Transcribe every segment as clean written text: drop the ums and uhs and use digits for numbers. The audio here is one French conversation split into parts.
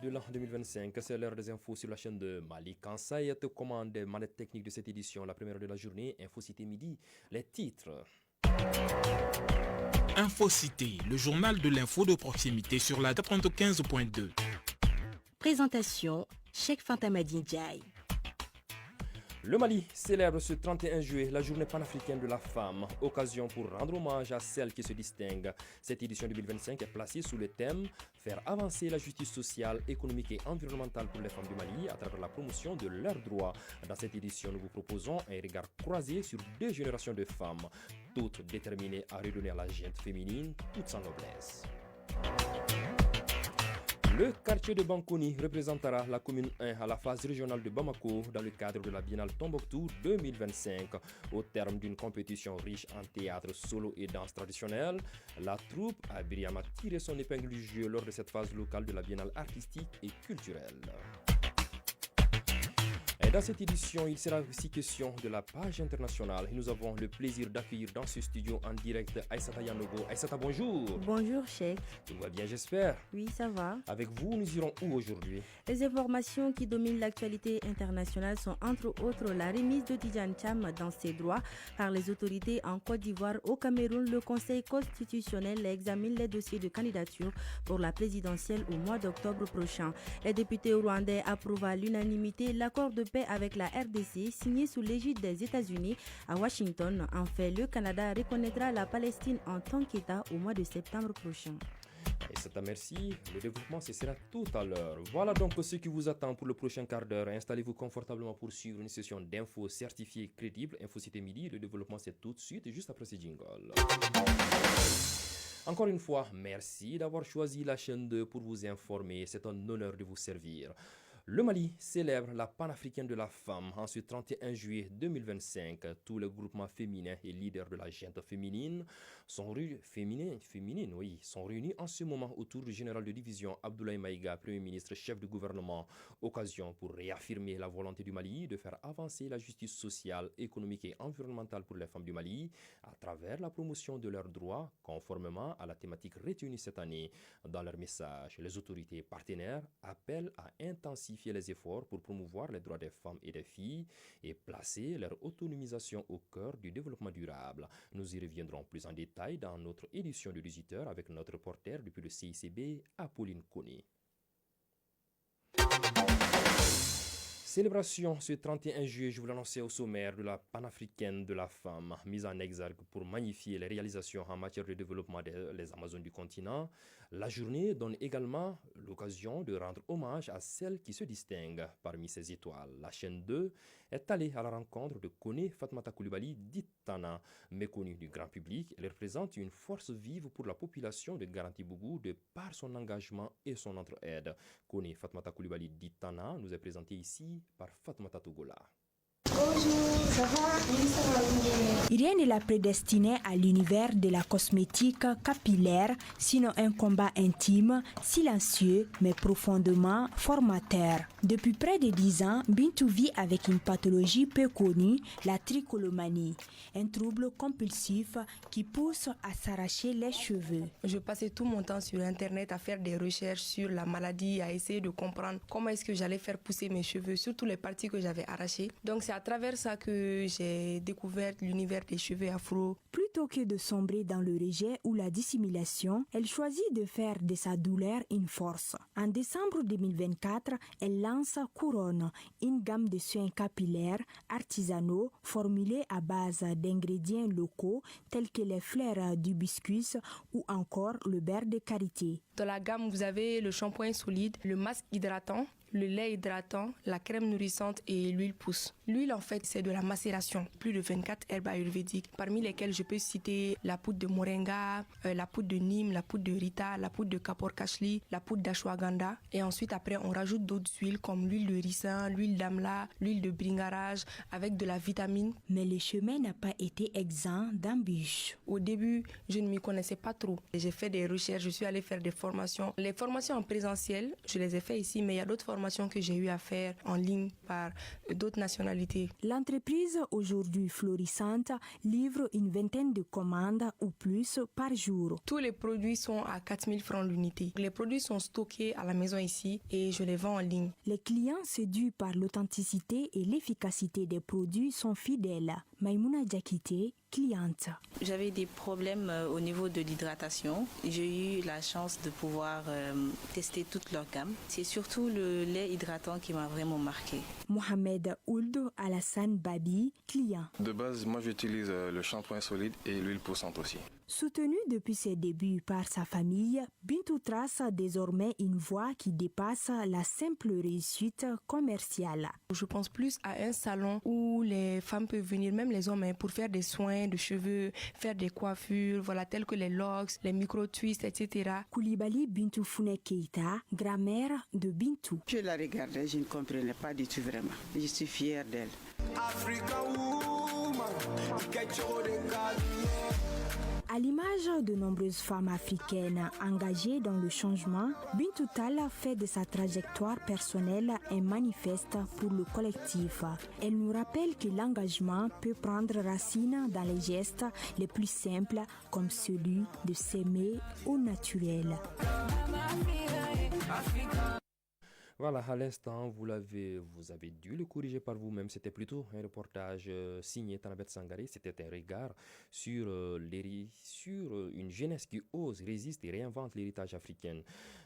de l'an 2025. C'est l'heure des infos sur la chaîne de Mali Kansai. Te commande manette technique de cette édition, la première de la journée. Infocité midi, les titres. Infocité, le journal de l'info de proximité sur la 95.2. Présentation, Cheikh Fantamadi Ndiaye. Le Mali célèbre ce 31 juillet la journée panafricaine de la femme, occasion pour rendre hommage à celles qui se distinguent. Cette édition 2025 est placée sous le thème « Faire avancer la justice sociale, économique et environnementale pour les femmes du Mali à travers la promotion de leurs droits ». Dans cette édition, nous vous proposons un regard croisé sur deux générations de femmes, toutes déterminées à redonner à la gente féminine toute sa noblesse. Le quartier de Bankouni représentera la commune 1 à la phase régionale de Bamako dans le cadre de la Biennale Tombouctou 2025. Au terme d'une compétition riche en théâtre, solo et danse traditionnelle, la troupe a brillamment tiré son épingle du jeu lors de cette phase locale de la Biennale artistique et culturelle. Et dans cette édition, il sera aussi question de la page internationale. Et nous avons le plaisir d'accueillir dans ce studio en direct Aïssata Yanogo. Aïssata, bonjour. Bonjour, Cheikh. Tout va bien, j'espère. Oui, ça va. Avec vous, nous irons où aujourd'hui? Les informations qui dominent l'actualité internationale sont entre autres la remise de Tidjane Thiam dans ses droits par les autorités en Côte d'Ivoire. Au Cameroun, le Conseil constitutionnel examine les dossiers de candidature pour la présidentielle au mois d'octobre prochain. Les députés rwandais approuvent à l'unanimité l'accord de paix avec la RDC signé sous l'égide des États-Unis à Washington. En fait, le Canada reconnaîtra la Palestine en tant qu'État au mois de septembre prochain. Et c'est à merci. Le développement, ce sera tout à l'heure. Voilà donc ce qui vous attend pour le prochain quart d'heure. Installez-vous confortablement pour suivre une session d'infos certifiées crédibles. Infocité midi, le développement, c'est tout de suite, juste après ces jingles. Encore une fois, merci d'avoir choisi la chaîne 2 pour vous informer. C'est un honneur de vous servir. Le Mali célèbre la panafricaine de la femme en ce 31 juillet 2025. Tous les groupements féminins et leaders de la gente féminine sont réunis en ce moment autour du général de division Abdoulaye Maïga, Premier ministre, chef du gouvernement. Occasion pour réaffirmer la volonté du Mali de faire avancer la justice sociale, économique et environnementale pour les femmes du Mali à travers la promotion de leurs droits conformément à la thématique retenue cette année. Dans leur message, les autorités partenaires appellent à intensifier les efforts pour promouvoir les droits des femmes et des filles et placer leur autonomisation au cœur du développement durable. Nous y reviendrons plus en détail dans notre édition de 18h avec notre reporter depuis le CICB, Apolline Koné. Célébration ce 31 juillet, je vous l'annonçais au sommaire, de la panafricaine de la femme, mise en exergue pour magnifier les réalisations en matière de développement des Amazones du continent. La journée donne également l'occasion de rendre hommage à celles qui se distinguent parmi ces étoiles. La chaîne 2 est allée à la rencontre de Koné Fatmata Coulibaly, dite Tana. Méconnue du grand public, elle représente une force vive pour la population de Garanti-Bougou de par son engagement et son entraide. Koné Fatmata Coulibaly, dite Tana, nous est présentée ici par Fatoumata Togola. Rien ne la prédestinait à l'univers de la cosmétique capillaire, sinon un combat intime, silencieux, mais profondément formateur. Depuis près de 10 ans, Bintou vit avec une pathologie peu connue, la trichotillomanie, un trouble compulsif qui pousse à s'arracher les cheveux. Je passais tout mon temps sur Internet à faire des recherches sur la maladie, à essayer de comprendre comment est-ce que j'allais faire pousser mes cheveux, surtout les parties que j'avais arrachées. Donc c'est à travers ça que j'ai découvert l'univers des cheveux afro. Plutôt que de sombrer dans le rejet ou la dissimulation, elle choisit de faire de sa douleur une force. En décembre 2024, elle lance Couronne, une gamme de soins capillaires artisanaux formulés à base d'ingrédients locaux tels que les fleurs d'hibiscus ou encore le beurre de karité. Dans la gamme, vous avez le shampoing solide, le masque hydratant, le lait hydratant, la crème nourrissante et l'huile pousse. L'huile, en fait, c'est de la macération. Plus de 24 herbes ayurvédiques, parmi lesquelles je peux citer la poudre de moringa, la poudre de Nîmes, la poudre de Rita, la poudre de Kapor Kashli, la poudre d'ashwagandha. Et ensuite, après, on rajoute d'autres huiles comme l'huile de ricin, l'huile d'amla, l'huile de bringarage, avec de la vitamine. Mais le chemin n'a pas été exempt d'embûches. Au début, je ne m'y connaissais pas trop. J'ai fait des recherches, je suis allée faire des formations. Les formations en présentiel, je les ai fait ici, mais il y a d'autres formations formations que j'ai eu à faire en ligne par d'autres nationalités. L'entreprise, aujourd'hui florissante, livre une vingtaine de commandes ou plus par jour. Tous les produits sont à 4 000 francs l'unité. Les produits sont stockés à la maison ici et je les vends en ligne. Les clients séduits par l'authenticité et l'efficacité des produits sont fidèles. Maïmouna Diakité, cliente. J'avais des problèmes au niveau de l'hydratation. J'ai eu la chance de pouvoir tester toute leur gamme. C'est surtout le lait hydratant qui m'a vraiment marqué. Mohamed Ould Alassane Babi, client. De base, moi j'utilise le shampoing solide et l'huile poussante aussi. Soutenu depuis ses débuts par sa famille, Bintou trace désormais une voie qui dépasse la simple réussite commerciale. Je pense plus à un salon où les femmes peuvent venir, même les hommes, pour faire des soins de cheveux, faire des coiffures, voilà, telles que les locks, les micro-twists, etc. Koulibaly Bintou Founé Keita, grand-mère de Bintou. Je la regardais, je ne comprenais pas du tout vraiment. Je suis fière d'elle. À l'image de nombreuses femmes africaines engagées dans le changement, Bintou Tall fait de sa trajectoire personnelle un manifeste pour le collectif. Elle nous rappelle que l'engagement peut prendre racine dans les gestes les plus simples, comme celui de s'aimer au naturel. Voilà, à l'instant, vous avez dû le corriger par vous-même. C'était plutôt un reportage signé Tanabet Sangaré. C'était un regard sur une jeunesse qui ose, résiste et réinvente l'héritage africain.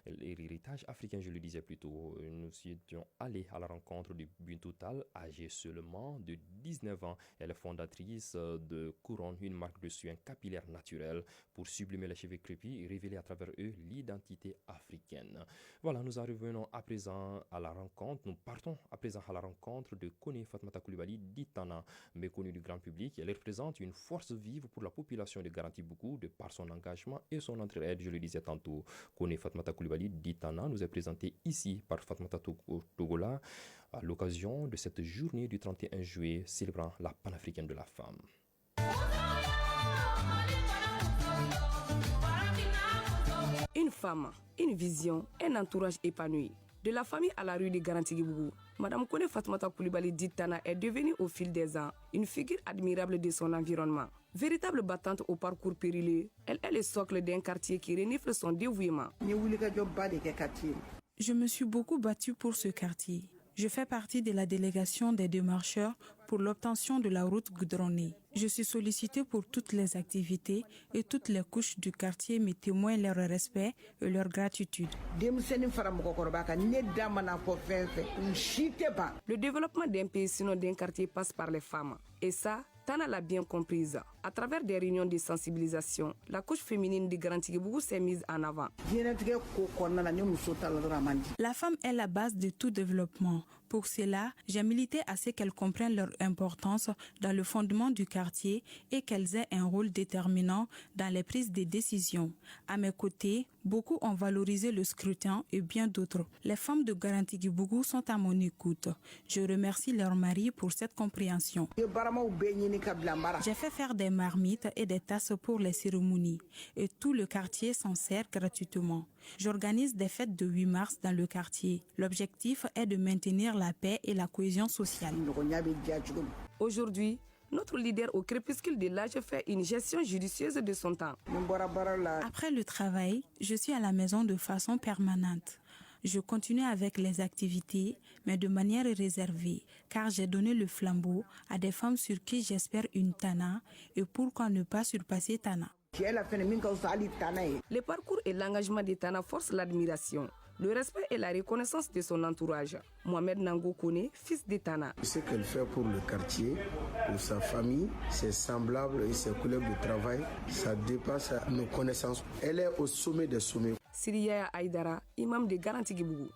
L'héritage africain, je le disais plutôt. Nous étions allés à la rencontre de Bintou Tall, âgée seulement de 19 ans. Elle est fondatrice de Couronne, une marque de soins capillaires naturels pour sublimer les cheveux crépus et révéler à travers eux l'identité africaine. Voilà, nous en revenons à présent à la rencontre. Nous partons à présent à la rencontre de Kone Fatmata Koulibaly d'Itana, méconnue du grand public. Elle représente une force vive pour la population de Garanti-Bougou de par son engagement et son entraide. Je le disais tantôt, Kone Fatmata Koulibaly d'Itana nous est présentée ici par Fatmata Togola à l'occasion de cette journée du 31 juillet célébrant la panafricaine de la femme. Une femme, une vision, un entourage épanoui. De la famille à la rue de Garanti-Bougou, Madame Kone Fatmata Koulibaly d'Itana est devenue au fil des ans une figure admirable de son environnement. Véritable battante au parcours périlleux, elle est le socle d'un quartier qui renifle son dévouement. Je me suis beaucoup battue pour ce quartier. Je fais partie de la délégation des démarcheurs pour l'obtention de la route goudronnée. Je suis sollicitée pour toutes les activités et toutes les couches du quartier me témoignent leur respect et leur gratitude. Le développement d'un pays sinon d'un quartier passe par les femmes. Et ça, Tana l'a bien comprise. À travers des réunions de sensibilisation, la couche féminine de Garanti-Bougou s'est mise en avant. La femme est la base de tout développement. Pour cela, j'ai milité à ce qu'elles comprennent leur importance dans le fondement du quartier et qu'elles aient un rôle déterminant dans les prises de décisions. À mes côtés, beaucoup ont valorisé le scrutin et bien d'autres. Les femmes de Garanti-Bougou sont à mon écoute. Je remercie leurs maris pour cette compréhension. J'ai fait faire des marmites et des tasses pour les cérémonies et tout le quartier s'en sert gratuitement. J'organise des fêtes de 8 mars dans le quartier. L'objectif est de maintenir la paix et la cohésion sociale. Aujourd'hui, notre leader au crépuscule de l'âge fait une gestion judicieuse de son temps. Après le travail, je suis à la maison de façon permanente. Je continue avec les activités, mais de manière réservée, car j'ai donné le flambeau à des femmes sur qui j'espère une Tana, et pourquoi ne pas surpasser Tana. Le parcours et l'engagement de Tana forcent l'admiration, le respect et la reconnaissance de son entourage. Mohamed Nango Kone, fils de Tana. Ce qu'elle fait pour le quartier, pour sa famille, ses semblables et ses collègues de travail, ça dépasse nos connaissances. Elle est au sommet des sommets. Siriya Aïdara, imam de Garanti-Bougou.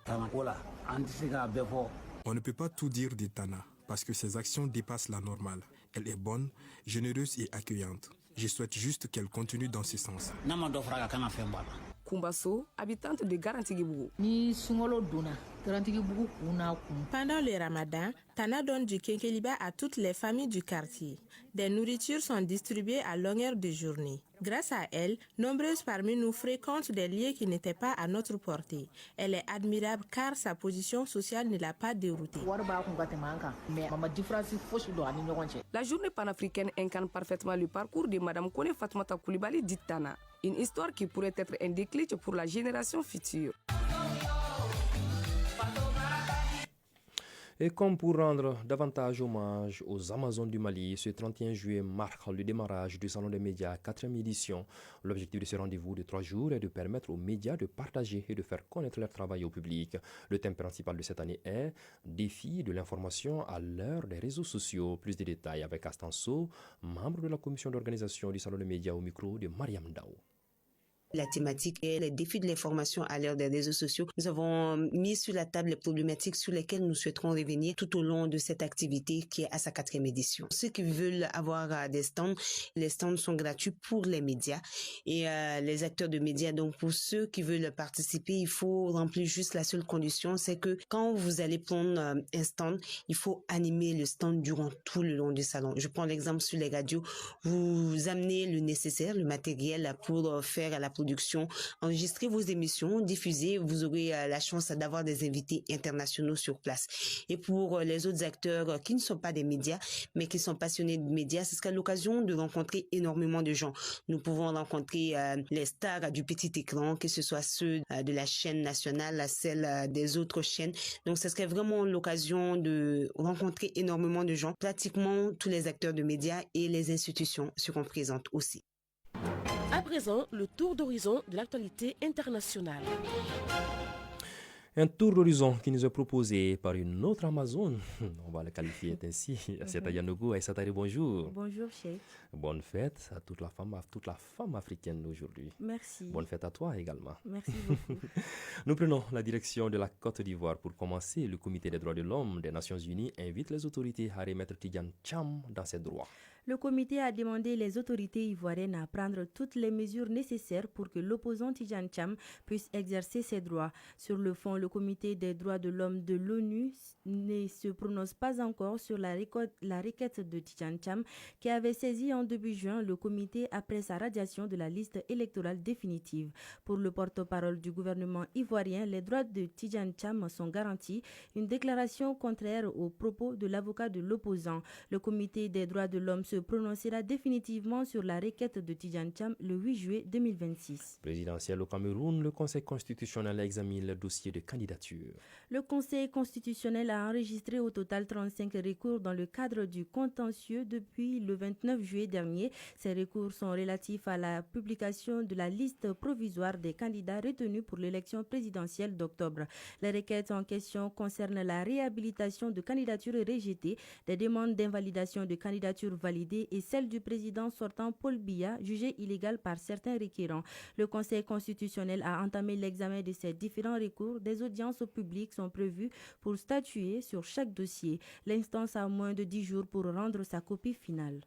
On ne peut pas tout dire de Tana parce que ses actions dépassent la normale. Elle est bonne, généreuse et accueillante. Je souhaite juste qu'elle continue dans ce sens. Kumbaso, habitante de Garanti-Bougou. Pendant le ramadan, Tana donne du kenkeliba à toutes les familles du quartier. Des nourritures sont distribuées à longueur de journée. Grâce à elle, nombreuses parmi nous fréquentent des lieux qui n'étaient pas à notre portée. Elle est admirable car sa position sociale ne l'a pas déroutée. La journée panafricaine incarne parfaitement le parcours de Madame Kone Fatoumata Coulibaly dit Tana. Une histoire qui pourrait être un déclic pour la génération future. Et comme pour rendre davantage hommage aux Amazones du Mali, ce 31 juillet marque le démarrage du Salon des médias 4e édition. L'objectif de ce rendez-vous de 3 jours est de permettre aux médias de partager et de faire connaître leur travail au public. Le thème principal de cette année est « Défi de l'information à l'heure des réseaux sociaux ». Plus de détails avec Astanso, membre de la commission d'organisation du Salon des médias au micro de Mariam Dao. La thématique est les défis de l'information à l'ère des réseaux sociaux. Nous avons mis sur la table les problématiques sur lesquelles nous souhaiterons revenir tout au long de cette activité qui est à sa 4e édition. Ceux qui veulent avoir des stands, les stands sont gratuits pour les médias et les acteurs de médias. Donc pour ceux qui veulent participer, il faut remplir juste la seule condition, c'est que quand vous allez prendre un stand, il faut animer le stand durant tout le long du salon. Je prends l'exemple sur les radios. Vous amenez le nécessaire, le matériel pour faire la production, enregistrez vos émissions, diffusez, vous aurez la chance d'avoir des invités internationaux sur place. Et pour les autres acteurs qui ne sont pas des médias, mais qui sont passionnés de médias, ce sera l'occasion de rencontrer énormément de gens. Nous pouvons rencontrer les stars du petit écran, que ce soit ceux de la chaîne nationale, celle des autres chaînes. Donc ce serait vraiment l'occasion de rencontrer énormément de gens. Pratiquement tous les acteurs de médias et les institutions seront présentes aussi. À présent, le tour d'horizon de l'actualité internationale. Un tour d'horizon qui nous est proposé par une autre Amazone. On va la qualifier ainsi. Aïssata Yanougou, Aïssata, bonjour. Bonjour, chef. Bonne fête à toute la femme africaine aujourd'hui. Merci. Bonne fête à toi également. Merci beaucoup. Nous prenons la direction de la Côte d'Ivoire. Pour commencer, le Comité des droits de l'homme des Nations Unies invite les autorités à remettre Tidjane Thiam dans ses droits. Le comité a demandé les autorités ivoiriennes à prendre toutes les mesures nécessaires pour que l'opposant Tidjane Thiam puisse exercer ses droits. Sur le fond, le comité des droits de l'homme de l'ONU ne se prononce pas encore sur la requête de Tidjane Thiam qui avait saisi en début juin le comité après sa radiation de la liste électorale définitive. Pour le porte-parole du gouvernement ivoirien, les droits de Tidjane Thiam sont garantis, une déclaration contraire aux propos de l'avocat de l'opposant. Le comité des droits de l'homme se prononcera définitivement sur la requête de Tidjane Thiam le 8 juillet 2026. Présidentiel au Cameroun, le Conseil constitutionnel examine le dossier de candidature. Le Conseil constitutionnel a enregistré au total 35 recours dans le cadre du contentieux depuis le 29 juillet dernier. Ces recours sont relatifs à la publication de la liste provisoire des candidats retenus pour l'élection présidentielle d'octobre. Les requêtes en question concernent la réhabilitation de candidatures rejetées, des demandes d'invalidation de candidatures validées et celle du président sortant Paul Biya, jugé illégal par certains requérants. Le Conseil constitutionnel a entamé l'examen de ces différents recours. Des audiences publiques sont prévues pour statuer sur chaque dossier. L'instance a moins de 10 jours pour rendre sa copie finale.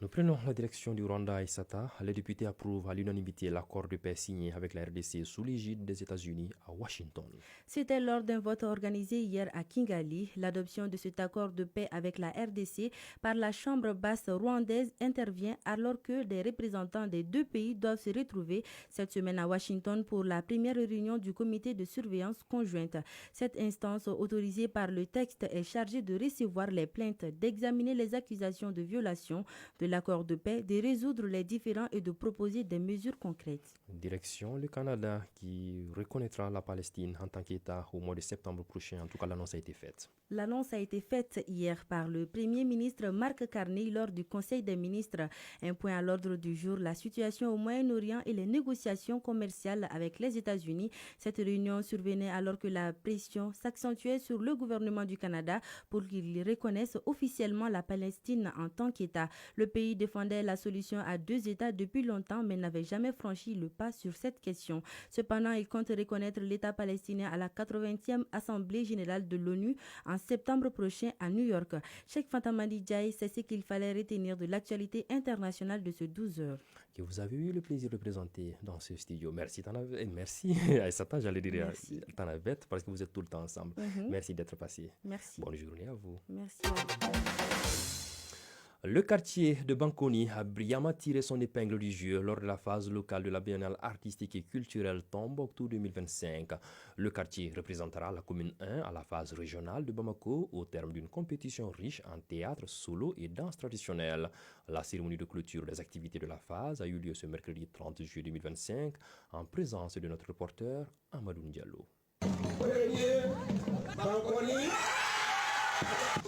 Nous prenons la direction du Rwanda à Issata. Les députés approuvent à l'unanimité l'accord de paix signé avec la RDC sous l'égide des États-Unis à Washington. C'était lors d'un vote organisé hier à Kigali. L'adoption de cet accord de paix avec la RDC par la Chambre basse rwandaise intervient alors que des représentants des deux pays doivent se retrouver cette semaine à Washington pour la première réunion du comité de surveillance conjointe. Cette instance autorisée par le texte est chargée de recevoir les plaintes, d'examiner les accusations de violation de l'accord de paix, de résoudre les différends et de proposer des mesures concrètes. Direction le Canada qui reconnaîtra la Palestine en tant qu'État au mois de septembre prochain. En tout cas, l'annonce a été faite. L'annonce a été faite hier par le Premier ministre Mark Carney lors du Conseil des ministres. Un point à l'ordre du jour, la situation au Moyen-Orient et les négociations commerciales avec les États-Unis. Cette réunion survenait alors que la pression s'accentuait sur le gouvernement du Canada pour qu'il reconnaisse officiellement la Palestine en tant qu'État. Le pays pays défendait la solution à 2 États depuis longtemps, mais n'avait jamais franchi le pas sur cette question. Cependant, il compte reconnaître l'État palestinien à la 80e Assemblée générale de l'ONU en septembre prochain à New York. Cheikh Fanta Madi Diaye, c'est ce qu'il fallait retenir de l'actualité internationale de ce 12 heures. Que vous avez eu le plaisir de présenter dans ce studio. Merci, merci. Aïssata, j'allais dire Tanabet, parce que vous êtes tout le temps ensemble. Merci d'être passé. Merci. Bonne journée à vous. Merci. Le quartier de Banconi a brillamment tiré son épingle du jeu lors de la phase locale de la Biennale artistique et culturelle Tombouctou 2025. Le quartier représentera la commune 1 à la phase régionale de Bamako au terme d'une compétition riche en théâtre, solo et danse traditionnelle. La cérémonie de clôture des activités de la phase a eu lieu ce mercredi 30 juillet 2025 en présence de notre reporter Amadou Diallo.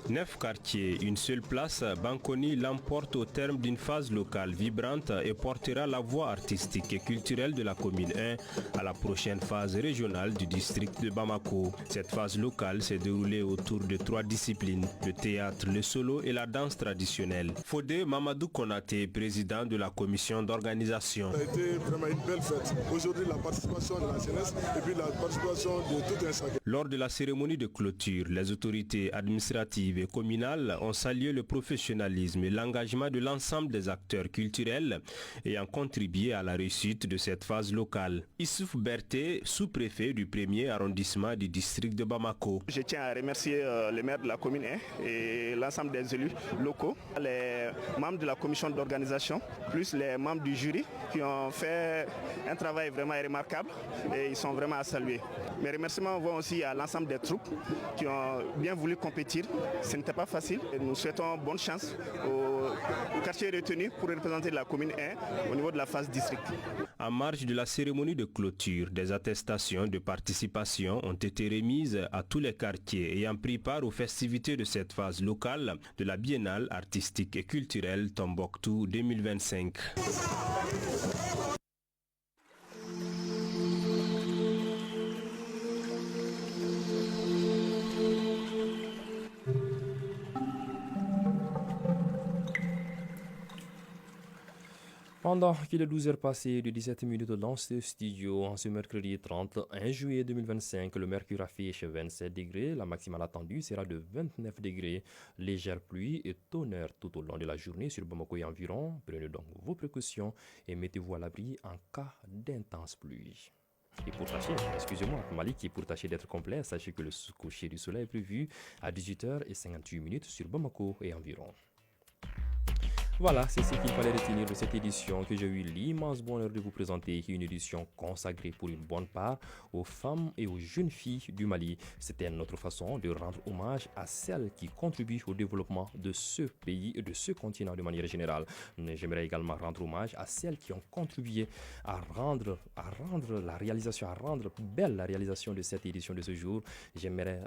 9 quartiers, une seule place, Banconi l'emporte au terme d'une phase locale vibrante et portera la voix artistique et culturelle de la commune 1 à la prochaine phase régionale du district de Bamako. Cette phase locale s'est déroulée autour de 3 disciplines, le théâtre, le solo et la danse traditionnelle. Fodé Mamadou Konaté, président de la commission d'organisation. Ça a été vraiment une belle fête. Aujourd'hui, la participation de la jeunesse et puis la participation de tout un chacun. Lors de la cérémonie de clôture, les autorités administratives et communales ont salué le professionnalisme et l'engagement de l'ensemble des acteurs culturels ayant contribué à la réussite de cette phase locale. Issouf Berté, sous-préfet du 1er arrondissement du district de Bamako. Je tiens à remercier le maire de la commune 1 et l'ensemble des élus locaux, les membres de la commission d'organisation, plus les membres du jury qui ont fait un travail vraiment remarquable et ils sont vraiment à saluer. Mes remerciements vont aussi à l'ensemble des troupes qui ont bien voulu compétir. Ce n'était pas facile et nous souhaitons bonne chance au quartier retenu pour représenter la commune 1 au niveau de la phase district. En marge de la cérémonie de clôture, des attestations de participation ont été remises à tous les quartiers ayant pris part aux festivités de cette phase locale de la Biennale artistique et culturelle Tombouctou 2025. Pendant qu'il est 12 heures passées de 17 minutes dans ce studio, en ce mercredi 31 juillet 2025, le mercure affiche 27 degrés. La maximale attendue sera de 29 degrés. Légère pluie et tonnerre tout au long de la journée sur Bamako et environ. Prenez donc vos précautions et mettez-vous à l'abri en cas d'intense pluie. Et pour tâcher, Malik, pour tâcher d'être complet, sachez que le coucher du soleil est prévu à 18h58 sur Bamako et environ. Voilà, c'est ce qu'il fallait retenir de cette édition que j'ai eu l'immense bonheur de vous présenter, une édition consacrée pour une bonne part aux femmes et aux jeunes filles du Mali. C'était notre façon de rendre hommage à celles qui contribuent au développement de ce pays et de ce continent de manière générale. J'aimerais également rendre hommage à celles qui ont contribué à rendre belle la réalisation de cette édition de ce jour. J'aimerais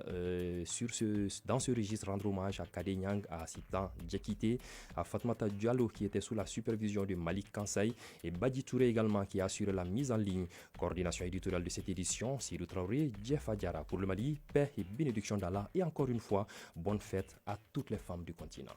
dans ce registre rendre hommage à Kade Nyang, à Sitan Djekite, à Fatmata Diallo qui était sous la supervision de Malik Kansai et Badi Touré également qui a assuré la mise en ligne. Coordination éditoriale de cette édition, Sirou Traoré, Jeff Adjara. Pour le Mali, paix et bénédiction d'Allah et encore une fois, bonne fête à toutes les femmes du continent.